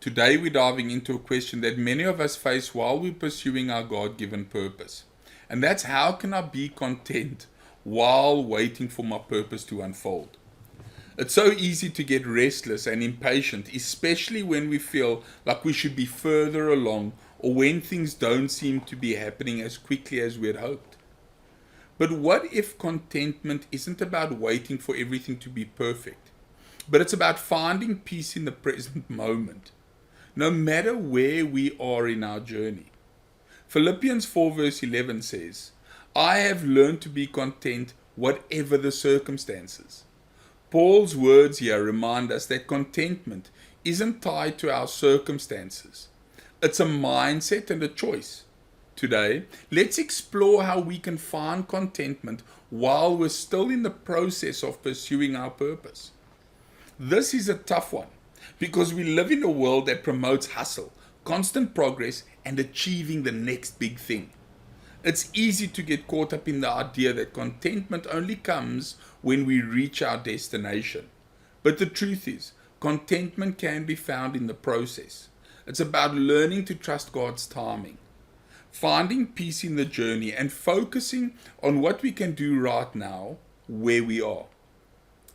Today we're diving into a question that many of us face while we're pursuing our God-given purpose. And that's, how can I be content while waiting for my purpose to unfold? It's so easy to get restless and impatient, especially when we feel like we should be further along or when things don't seem to be happening as quickly as we had hoped. But what if contentment isn't about waiting for everything to be perfect, but it's about finding peace in the present moment, no matter where we are in our journey? Philippians 4 verse 11 says, "I have learned to be content whatever the circumstances." Paul's words here remind us that contentment isn't tied to our circumstances. It's a mindset and a choice. Today, let's explore how we can find contentment while we're still in the process of pursuing our purpose. This is a tough one because we live in a world that promotes hustle, constant progress, and achieving the next big thing. It's easy to get caught up in the idea that contentment only comes when we reach our destination. But the truth is, contentment can be found in the process. It's about learning to trust God's timing, finding peace in the journey, and focusing on what we can do right now, where we are.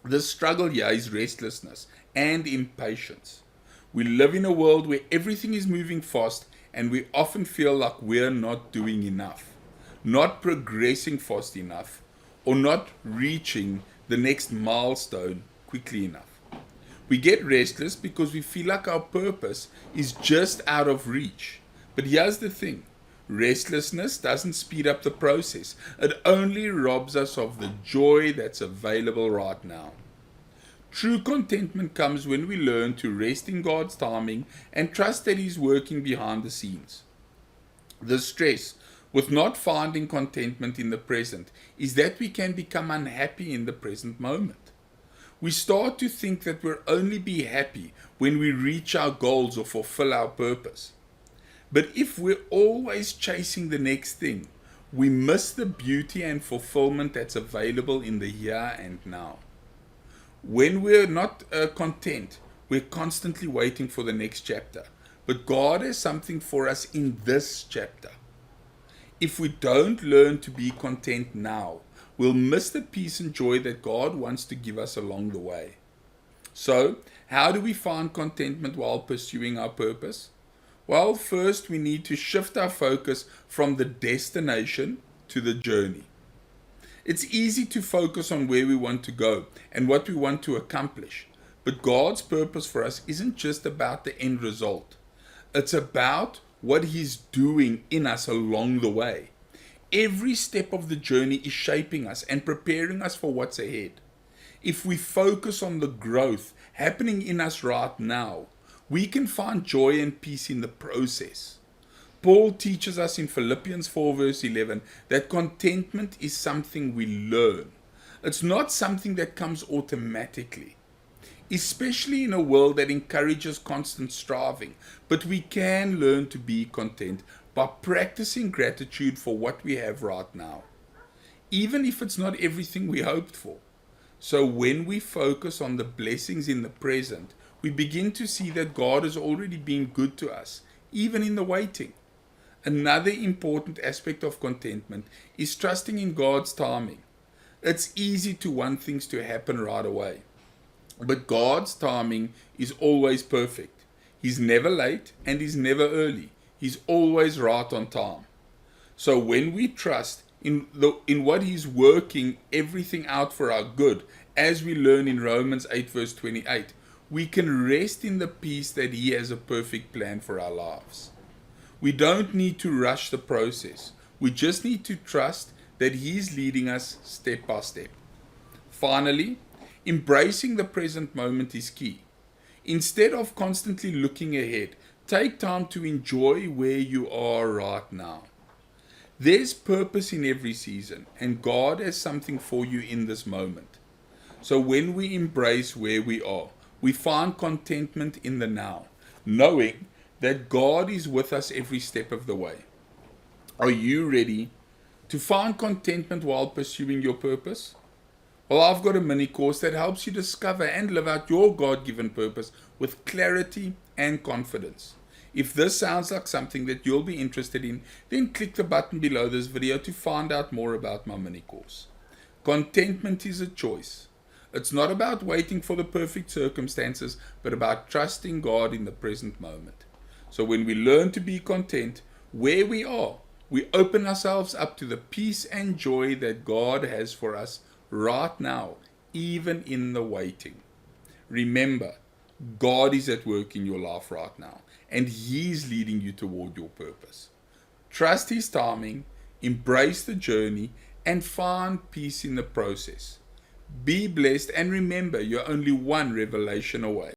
The struggle here is restlessness and impatience. We live in a world where everything is moving fast, and we often feel like we're not doing enough, not progressing fast enough, or not reaching the next milestone quickly enough. We get restless because we feel like our purpose is just out of reach. But here's the thing, restlessness doesn't speed up the process. It only robs us of the joy that's available right now. True contentment comes when we learn to rest in God's timing and trust that He's working behind the scenes. The stress with not finding contentment in the present is that we can become unhappy in the present moment. We start to think that we'll only be happy when we reach our goals or fulfill our purpose. But if we're always chasing the next thing, we miss the beauty and fulfillment that's available in the here and now. When we're not content, we're constantly waiting for the next chapter. But God has something for us in this chapter. If we don't learn to be content now, we'll miss the peace and joy that God wants to give us along the way. So, how do we find contentment while pursuing our purpose? Well, first we need to shift our focus from the destination to the journey. It's easy to focus on where we want to go and what we want to accomplish. But God's purpose for us isn't just about the end result. It's about what He's doing in us along the way. Every step of the journey is shaping us and preparing us for what's ahead. If we focus on the growth happening in us right now, we can find joy and peace in the process. Paul teaches us in Philippians 4 verse 11 that contentment is something we learn. It's not something that comes automatically, especially in a world that encourages constant striving. But we can learn to be content by practicing gratitude for what we have right now, even if it's not everything we hoped for. So when we focus on the blessings in the present, we begin to see that God has already been good to us, even in the waiting. Another important aspect of contentment is trusting in God's timing. It's easy to want things to happen right away, but God's timing is always perfect. He's never late and He's never early. He's always right on time. So when we trust in what He's working everything out for our good, as we learn in Romans 8 verse 28, we can rest in the peace that He has a perfect plan for our lives. We don't need to rush the process. We just need to trust that He's leading us step by step. Finally, embracing the present moment is key. Instead of constantly looking ahead, take time to enjoy where you are right now. There's purpose in every season, and God has something for you in this moment. So when we embrace where we are, we find contentment in the now, knowing that God is with us every step of the way. Are you ready to find contentment while pursuing your purpose? Well, I've got a mini course that helps you discover and live out your God-given purpose with clarity and confidence. If this sounds like something that you'll be interested in, then click the button below this video to find out more about my mini course. Contentment is a choice. It's not about waiting for the perfect circumstances, but about trusting God in the present moment. So when we learn to be content where we are, we open ourselves up to the peace and joy that God has for us right now, even in the waiting. Remember, God is at work in your life right now, and He's leading you toward your purpose. Trust His timing, embrace the journey, and find peace in the process. Be blessed, and remember, you're only one revelation away.